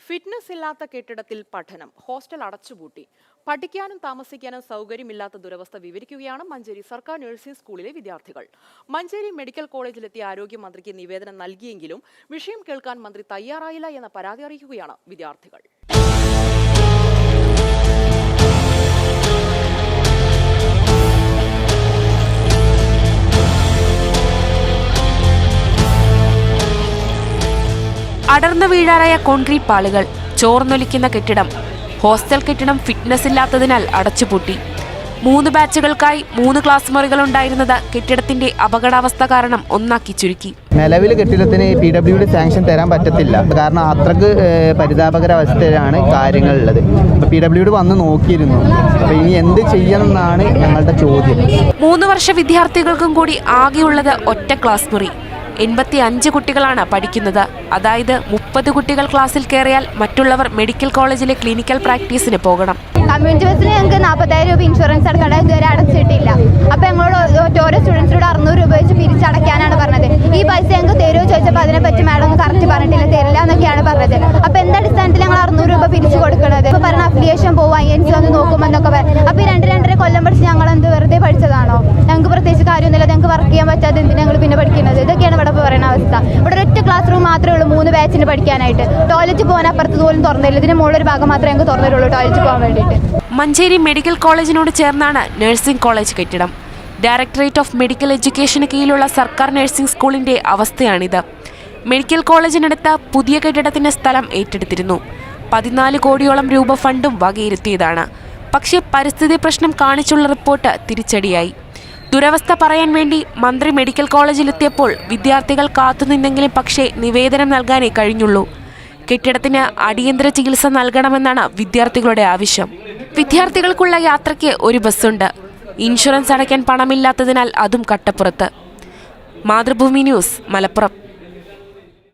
Fitness ഇല്ലാത്ത കെട്ടിടത്തിൽ പഠനം, ഹോസ്റ്റൽ അടച്ചുപൂട്ടി. പഠിക്കാനും താമസിക്കാനും സൗകര്യമില്ലാത്ത ദുരവസ്ഥ വിവരിക്കുകയാണ് മഞ്ചേരി സർക്കാർ നഴ്സിംഗ് സ്കൂളിലെ വിദ്യാർത്ഥികൾ. മഞ്ചേരി മെഡിക്കൽ കോളേജിലെത്തിയ ആരോഗ്യമന്ത്രിക്ക് നിവേദനം നൽകിയെങ്കിലും വിഷയം കേൾക്കാൻ മന്ത്രി തയ്യാറായില്ല എന്ന പരാതി അറിയിക്കുകയാണ് വിദ്യാർത്ഥികൾ. അടർന്നു വീഴാറായ കോൺക്രീറ്റ് പാളികൾ, ചോർന്നൊലിക്കുന്ന കെട്ടിടം, ഹോസ്റ്റൽ കെട്ടിടം ഫിറ്റ്നസ് ഇല്ലാത്തതിനാൽ അടച്ചുപൂട്ടി. 3 ബാച്ചുകൾക്കായി 3 ക്ലാസ് മുറികളുണ്ടായിരുന്നത് കെട്ടിടത്തിന്റെ അപകടാവസ്ഥ കാരണം ഒന്നാക്കി ചുരുക്കി. നിലവിൽ കെട്ടിടത്തിന് PWD സാങ്ഷൻ തരാൻ പറ്റത്തില്ല. കാരണം അത്രക്ക് പരിതാപകരാവസ്ഥയിലാണ് കാര്യങ്ങളുള്ളത്. PWD വന്ന് നോക്കിയിരുന്നു. അപ്പോൾ ഇനി എന്ത് ചെയ്യണമെന്നാണ് ഞങ്ങളുടെ ചോദ്യം. 3 വർഷ വിദ്യാർത്ഥികൾക്കും കൂടി ആകെയുള്ളത് ഒറ്റ ക്ലാസ് മുറി. 85 കുട്ടികളാണ് പഠിക്കുന്നത്. അതായത് 30 കുട്ടികൾ ക്ലാസ്സിൽ കയറിയാൽ മറ്റുള്ളവർ മെഡിക്കൽ കോളേജിലെ ക്ലിനിക്കൽ പ്രാക്ടീസിന് പോകണം. കമ്മ്യൂണിറ്റി ബസ്സിന് ഞങ്ങൾക്ക് 40,000 രൂപ ഇൻഷുറൻസ് അടക്കേണ്ട, ഇതുവരെ അടച്ചിട്ടില്ല. അപ്പോൾ ഞങ്ങളോട് ഓരോ സ്റ്റുഡൻസിനോട് 600 രൂപ വെച്ച് പിരിച്ചടയ്ക്കാനാണ് പറഞ്ഞത്. ഈ പൈസ ഞങ്ങൾക്ക് തരുമോ ചോദിച്ചപ്പോൾ അതിനെപ്പറ്റി മാഡം കറക്റ്റ് പറഞ്ഞിട്ടില്ല, തരില്ല എന്നൊക്കെയാണ് പറഞ്ഞത്. അപ്പോൾ എന്തടിസ്ഥാനത്തിൽ ഞങ്ങൾ 600 രൂപ പിരിച്ചു കൊടുക്കുന്നത്? ഇപ്പോൾ പറഞ്ഞ അഫിലിയേഷൻ പോവും, INC വന്ന് നോക്കുമെന്നൊക്കെ പറയും. അപ്പോൾ ഈ 2-2.5 കൊല്ലം പഠിച്ച് ഞങ്ങൾ എന്ത് വെറുതെ പഠിച്ചതാണോ? ഞങ്ങൾക്ക് പ്രത്യേകിച്ച് കാര്യമൊന്നുമില്ല, ഞങ്ങൾക്ക് വർക്ക് ചെയ്യാൻ പറ്റാതെ എന്തിനാ ഞങ്ങൾ പിന്നെ പഠിക്കുന്നത്? ഇതൊക്കെയാണ് ഇവിടെ പറയുന്ന അവസ്ഥ. ഇവിടെ ഒറ്റ ക്ലാസ് റൂം മാത്രമേ ഉള്ളൂ 3 ബാച്ചിന് പഠിക്കാനായിട്ട്. ടോയ്ലറ്റ് പോകാൻ അപ്പുറത്ത് പോലും തുറന്നില്ല. ഇതിന് മുകളിലൊരു ഭാഗം മാത്രമേ ഞങ്ങൾക്ക് തുറന്നിട്ടുള്ളൂ ടോയ്ലറ്റ് പോകാൻ വേണ്ടിയിട്ട്. മഞ്ചേരി മെഡിക്കൽ കോളേജിനോട് ചേർന്നാണ് നഴ്സിംഗ് കോളേജ് കെട്ടിടം. ഡയറക്ടറേറ്റ് ഓഫ് മെഡിക്കൽ എഡ്യൂക്കേഷന് കീഴിലുള്ള സർക്കാർ നഴ്സിംഗ് സ്കൂളിന്റെ അവസ്ഥയാണിത്. മെഡിക്കൽ കോളേജിനടുത്ത് പുതിയ കെട്ടിടത്തിന് സ്ഥലം ഏറ്റെടുത്തിരുന്നു. 14 കോടിയോളം രൂപ ഫണ്ടും വകയിരുത്തിയതാണ്. പക്ഷേ പരിസ്ഥിതി പ്രശ്നം കാണിച്ചുള്ള റിപ്പോർട്ട് തിരിച്ചടിയായി. ദുരവസ്ഥ പറയാൻ വേണ്ടി മന്ത്രി മെഡിക്കൽ കോളേജിലെത്തിയപ്പോൾ വിദ്യാർത്ഥികൾ കാത്തുനിന്നെങ്കിലും പക്ഷേ നിവേദനം നൽകാനേ കഴിഞ്ഞുള്ളൂ. കെട്ടിടത്തിന് അടിയന്തര ചികിത്സ നൽകണമെന്നാണ് വിദ്യാർത്ഥികളുടെ ആവശ്യം. വിദ്യാർത്ഥികൾക്കുള്ള യാത്രയ്ക്ക് ഒരു ബസ്സുണ്ട്. ഇൻഷുറൻസ് അടയ്ക്കാൻ പണമില്ലാത്തതിനാൽ അതും കട്ടപ്പുറത്ത്. മാതൃഭൂമി ന്യൂസ്, മലപ്പുറം.